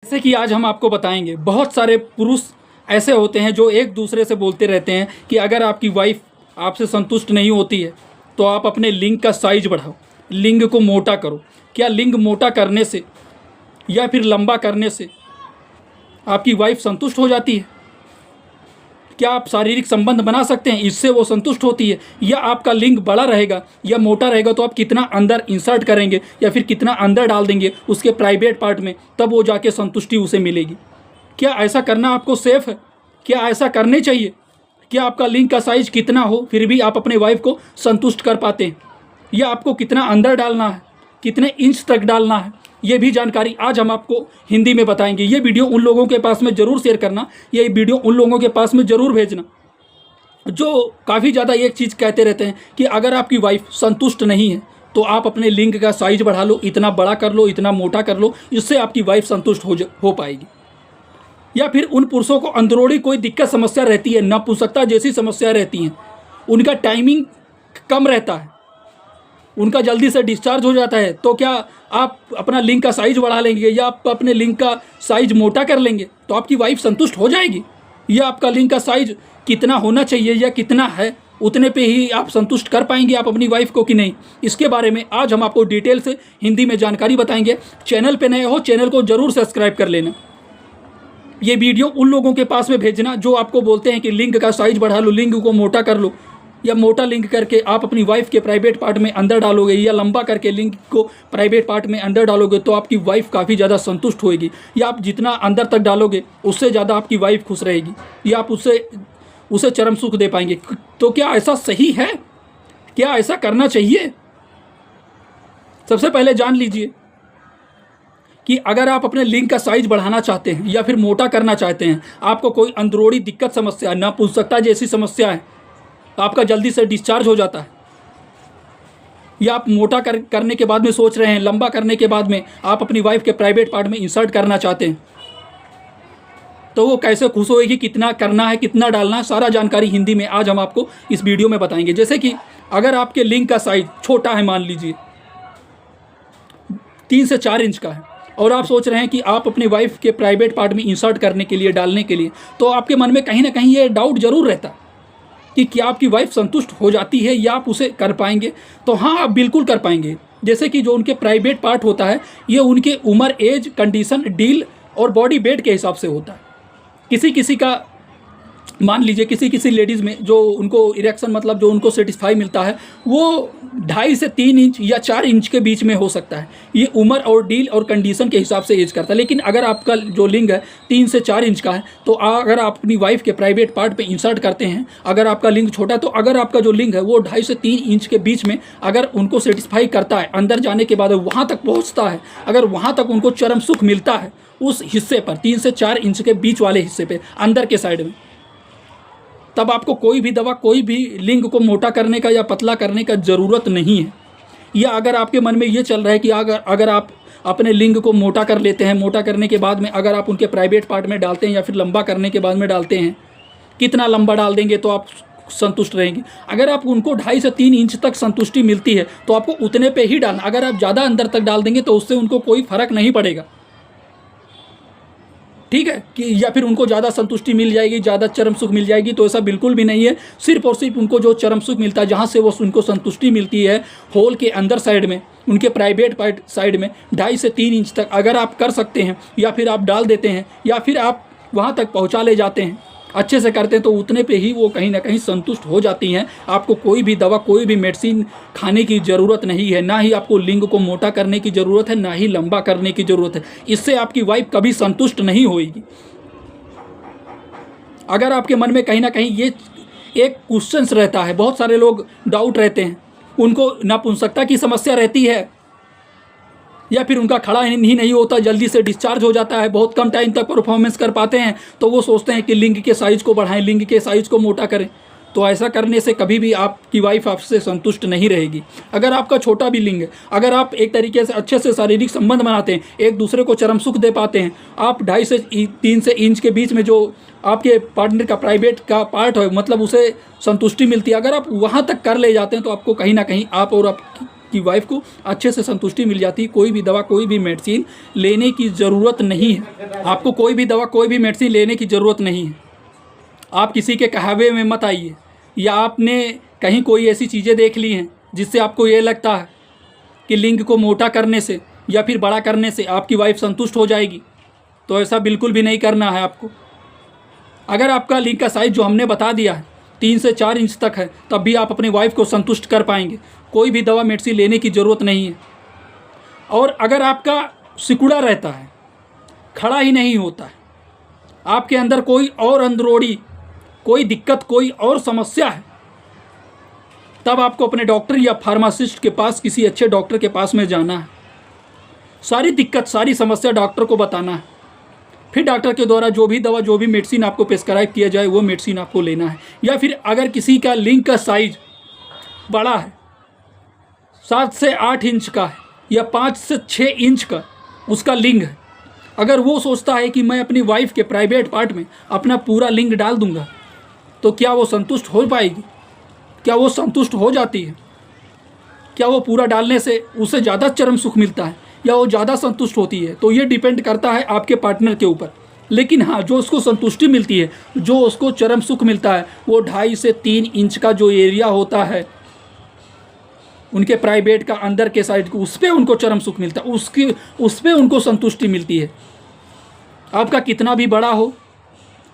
जैसे कि आज हम आपको बताएंगे, बहुत सारे पुरुष ऐसे होते हैं जो एक दूसरे से बोलते रहते हैं कि अगर आपकी वाइफ आपसे संतुष्ट नहीं होती है तो आप अपने लिंग का साइज बढ़ाओ, लिंग को मोटा करो। क्या लिंग मोटा करने से या फिर लंबा करने से आपकी वाइफ संतुष्ट हो जाती है? क्या आप शारीरिक संबंध बना सकते हैं, इससे वो संतुष्ट होती है? या आपका लिंग बड़ा रहेगा या मोटा रहेगा तो आप कितना अंदर इंसर्ट करेंगे या फिर कितना अंदर डाल देंगे उसके प्राइवेट पार्ट में, तब वो जाके संतुष्टि उसे मिलेगी? क्या ऐसा करना आपको सेफ है? क्या ऐसा करने चाहिए? क्या आपका लिंग का साइज कितना हो फिर भी आप अपने वाइफ को संतुष्ट कर पाते हैं? या आपको कितना अंदर डालना है, कितने इंच तक डालना है, ये भी जानकारी आज हम आपको हिंदी में बताएंगे। ये वीडियो उन लोगों के पास में ज़रूर शेयर करना, ये वीडियो उन लोगों के पास में ज़रूर भेजना जो काफ़ी ज़्यादा एक चीज़ कहते रहते हैं कि अगर आपकी वाइफ संतुष्ट नहीं है तो आप अपने लिंग का साइज बढ़ा लो, इतना बड़ा कर लो, इतना मोटा कर लो, इससे आपकी वाइफ संतुष्ट हो पाएगी। या फिर उन पुरुषों को अंदरूनी कोई दिक्कत समस्या रहती है, नपुंसकता जैसी समस्या रहती हैं, उनका टाइमिंग कम रहता है, उनका जल्दी से डिस्चार्ज हो जाता है, तो क्या आप अपना लिंग का साइज बढ़ा लेंगे या आप अपने लिंग का साइज मोटा कर लेंगे तो आपकी वाइफ संतुष्ट हो जाएगी? या आपका लिंग का साइज कितना होना चाहिए या कितना है, उतने पे ही आप संतुष्ट कर पाएंगे आप अपनी वाइफ को कि नहीं? इसके बारे में आज हम आपको डिटेल से हिंदी में जानकारी बताएंगे। चैनल पे नए हो, चैनल को ज़रूर सब्सक्राइब कर लेना। ये वीडियो उन लोगों के पास में भेजना जो आपको बोलते हैं कि लिंग का साइज बढ़ा लो, लिंग को मोटा कर लो, या मोटा लिंग करके आप अपनी वाइफ के प्राइवेट पार्ट में अंदर डालोगे, या लंबा करके लिंग को प्राइवेट पार्ट में अंदर डालोगे तो आपकी वाइफ काफ़ी ज़्यादा संतुष्ट होएगी। या आप जितना अंदर तक डालोगे उससे ज़्यादा आपकी वाइफ खुश रहेगी, या आप उसे चरम सुख दे पाएंगे। तो क्या ऐसा सही है? क्या ऐसा करना चाहिए? सबसे पहले जान लीजिए कि अगर आप अपने लिंग का साइज बढ़ाना चाहते हैं या फिर मोटा करना चाहते हैं, आपको कोई अंदरूनी दिक्कत समस्या, नपुंसकता जैसी समस्या है, आपका जल्दी से डिस्चार्ज हो जाता है, या आप मोटा करने के बाद में सोच रहे हैं, लंबा करने के बाद में आप अपनी वाइफ के प्राइवेट पार्ट में इंसर्ट करना चाहते हैं, तो वो कैसे खुश होएगी, कितना करना है, कितना डालना है, सारा जानकारी हिंदी में आज हम आपको इस वीडियो में बताएंगे। जैसे कि अगर आपके लिंग का साइज छोटा है, मान लीजिए 3 से 4 इंच का है, और आप सोच रहे हैं कि आप अपनी वाइफ के प्राइवेट पार्ट में इंसर्ट करने के लिए, डालने के लिए, तो आपके मन में कहीं ना कहीं ये डाउट जरूर रहता है कि क्या आपकी वाइफ संतुष्ट हो जाती है या आप उसे कर पाएंगे? तो हाँ, आप बिल्कुल कर पाएंगे। जैसे कि जो उनके प्राइवेट पार्ट होता है, ये उनके उम्र, एज, कंडीशन, डील और बॉडी वेट के हिसाब से होता है। किसी किसी का, मान लीजिए किसी लेडीज़ में जो उनको इरेक्शन, मतलब जो उनको सेटिस्फाई मिलता है, वो 2.5 से 3 इंच या 4 इंच के बीच में हो सकता है। ये उम्र और डील और कंडीशन के हिसाब से एज करता है। लेकिन अगर आपका जो लिंग है 3 से 4 इंच का है, तो अगर आप अपनी वाइफ के प्राइवेट पार्ट पे इंसर्ट करते हैं, अगर आपका लिंग छोटा है, तो अगर आपका जो लिंग है वो 2.5 से 3 इंच के बीच में अगर उनको सेटिस्फाई करता है, अंदर जाने के बाद वहाँ तक पहुँचता है, अगर वहाँ तक उनको चरम सुख मिलता है उस हिस्से पर, 3 से 4 इंच के बीच वाले हिस्से पे, अंदर के साइड में, तब आपको कोई भी दवा, कोई भी लिंग को मोटा करने का या पतला करने का ज़रूरत नहीं है। या अगर आपके मन में ये चल रहा है कि अगर आप अपने लिंग को मोटा कर लेते हैं, मोटा करने के बाद में अगर आप उनके प्राइवेट पार्ट में डालते हैं या फिर लंबा करने के बाद में डालते हैं, कितना लंबा डाल देंगे तो आप संतुष्ट रहेंगे? अगर आप उनको 2.5 से 3 इंच तक संतुष्टि मिलती है तो आपको उतने पे ही डालना। अगर आप ज़्यादा अंदर तक डाल देंगे तो उससे उनको कोई फ़र्क नहीं पड़ेगा, ठीक है? कि या फिर उनको ज़्यादा संतुष्टि मिल जाएगी, ज़्यादा चरम सुख मिल जाएगी, तो ऐसा बिल्कुल भी नहीं है। सिर्फ और सिर्फ उनको जो चरम सुख मिलता है, जहाँ से वो उनको संतुष्टि मिलती है, होल के अंदर साइड में, उनके प्राइवेट पार्ट साइड में 2.5 से 3 इंच तक अगर आप कर सकते हैं, या फिर आप डाल देते हैं, या फिर आप वहाँ तक पहुँचा ले जाते हैं, अच्छे से करते हैं, तो उतने पे ही वो कहीं ना कहीं संतुष्ट हो जाती हैं। आपको कोई भी दवा, कोई भी मेडिसिन खाने की ज़रूरत नहीं है, ना ही आपको लिंग को मोटा करने की ज़रूरत है, ना ही लंबा करने की ज़रूरत है। इससे आपकी वाइफ कभी संतुष्ट नहीं होगी। अगर आपके मन में कहीं ना कहीं ये एक क्वेश्चंस रहता है, बहुत सारे लोग डाउट रहते हैं, उनको नपुंसकता की समस्या रहती है, या फिर उनका खड़ा ही नहीं होता, जल्दी से डिस्चार्ज हो जाता है, बहुत कम टाइम तक परफॉर्मेंस कर पाते हैं, तो वो सोचते हैं कि लिंग के साइज़ को बढ़ाएं, लिंग के साइज़ को मोटा करें। तो ऐसा करने से कभी भी आपकी वाइफ आपसे संतुष्ट नहीं रहेगी। अगर आपका छोटा भी लिंग है, अगर आप एक तरीके से अच्छे से शारीरिक संबंध बनाते हैं, एक दूसरे को चरम सुख दे पाते हैं, आप 2.5 से 3 से इंच के बीच में जो आपके पार्टनर का प्राइवेट का पार्ट है, मतलब उसे संतुष्टि मिलती है, अगर आप वहाँ तक कर ले जाते हैं, तो आपको कहीं ना कहीं आप और आपकी वाइफ को अच्छे से संतुष्टि मिल जाती है। कोई भी दवा, कोई भी मेडिसिन लेने की ज़रूरत नहीं है। आपको कोई भी दवा, कोई भी मेडिसिन लेने की ज़रूरत नहीं है। आप किसी के कहवे में मत आइए, या आपने कहीं कोई ऐसी चीज़ें देख ली हैं जिससे आपको ये लगता है कि लिंग को मोटा करने से या फिर बड़ा करने से आपकी वाइफ संतुष्ट हो जाएगी, तो ऐसा बिल्कुल भी नहीं करना है आपको। अगर आपका लिंग का साइज़ जो हमने बता दिया है 3 से 4 इंच तक है, तब भी आप अपनी वाइफ को संतुष्ट कर पाएंगे। कोई भी दवा मेडिसिन लेने की ज़रूरत नहीं है। और अगर आपका सिकुड़ा रहता है, खड़ा ही नहीं होता है, आपके अंदर कोई और अंदरूनी कोई दिक्कत, कोई और समस्या है, तब आपको अपने डॉक्टर या फार्मासिस्ट के पास, किसी अच्छे डॉक्टर के पास में जाना है। सारी दिक्कत, सारी समस्या डॉक्टर को बताना है। फिर डॉक्टर के द्वारा जो भी दवा, जो भी मेडिसिन आपको प्रिस्क्राइब किया जाए, वो मेडिसिन आपको लेना है। या फिर अगर किसी का लिंग का साइज बड़ा है, 7 से 8 इंच का है या 5 से 6 इंच का उसका लिंग है, अगर वो सोचता है कि मैं अपनी वाइफ के प्राइवेट पार्ट में अपना पूरा लिंग डाल दूंगा, तो क्या वो संतुष्ट हो पाएगी? क्या वो संतुष्ट हो जाती है? क्या वो पूरा डालने से उसे ज़्यादा चरम सुख मिलता है या वो ज़्यादा संतुष्ट होती है? तो ये डिपेंड करता है आपके पार्टनर के ऊपर। लेकिन हाँ, जो उसको संतुष्टि मिलती है, जो उसको चरम सुख मिलता है, वो 2.5 से 3 इंच का जो एरिया होता है उनके प्राइवेट का अंदर के साइड को, उस पर उनको चरम सुख मिलता है, उस पर उनको संतुष्टि मिलती है। आपका कितना भी बड़ा हो,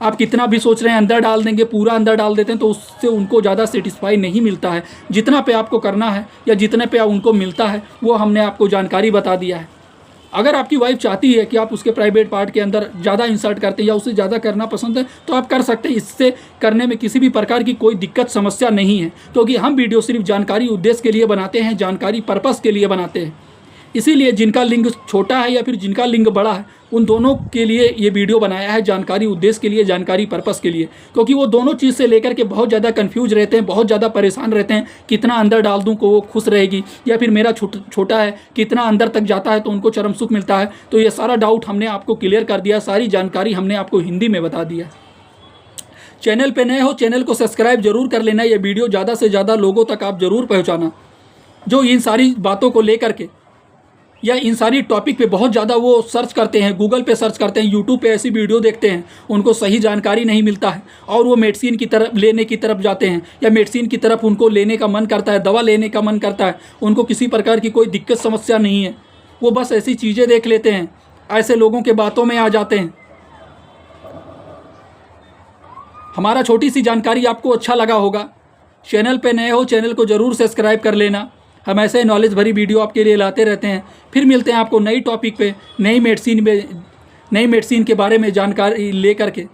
आप कितना भी सोच रहे हैं अंदर डाल देंगे, पूरा अंदर डाल देते हैं, तो उससे उनको ज़्यादा सेटिस्फाई नहीं मिलता है। जितना पे आपको करना है या जितने पे उनको मिलता है, वो हमने आपको जानकारी बता दिया है। अगर आपकी वाइफ चाहती है कि आप उसके प्राइवेट पार्ट के अंदर ज़्यादा इंसर्ट करते हैं या उसे ज़्यादा करना पसंद है, तो आप कर सकते हैं। इससे करने में किसी भी प्रकार की कोई दिक्कत, समस्या नहीं है, क्योंकि हम वीडियो सिर्फ जानकारी उद्देश्य के लिए बनाते हैं, जानकारी पर्पस के लिए बनाते हैं। इसीलिए जिनका लिंग छोटा है या फिर जिनका लिंग बड़ा है, उन दोनों के लिए ये वीडियो बनाया है, जानकारी उद्देश्य के लिए, जानकारी पर्पस के लिए। क्योंकि वो दोनों चीज़ से लेकर के बहुत ज़्यादा कंफ्यूज रहते हैं, बहुत ज़्यादा परेशान रहते हैं, कितना अंदर डाल दूं को वो खुश रहेगी, या फिर मेरा छोटा है, कितना अंदर तक जाता है तो उनको चरम सुख मिलता है। तो ये सारा डाउट हमने आपको क्लियर कर दिया, सारी जानकारी हमने आपको हिंदी में बता दिया। चैनल पर नए हो, चैनल को सब्सक्राइब जरूर कर लेना। ये वीडियो ज़्यादा से ज़्यादा लोगों तक आप ज़रूर पहुँचाना, जो इन सारी बातों को लेकर के या इन सारी टॉपिक पे बहुत ज़्यादा वो सर्च करते हैं, गूगल पे सर्च करते हैं, यूट्यूब पे ऐसी वीडियो देखते हैं, उनको सही जानकारी नहीं मिलता है और वो मेडिसिन की तरफ लेने की तरफ जाते हैं, या मेडिसिन की तरफ उनको लेने का मन करता है, दवा लेने का मन करता है। उनको किसी प्रकार की कोई दिक्कत, समस्या नहीं है, वो बस ऐसी चीज़ें देख लेते हैं, ऐसे लोगों के बातों में आ जाते हैं। हमारा छोटी सी जानकारी आपको अच्छा लगा होगा। चैनल पे नए हो, चैनल को ज़रूर सब्सक्राइब कर लेना। हम ऐसे नॉलेज भरी वीडियो आपके लिए लाते रहते हैं। फिर मिलते हैं आपको नई टॉपिक पे, नई मेडिसिन के बारे में जानकारी लेकर के।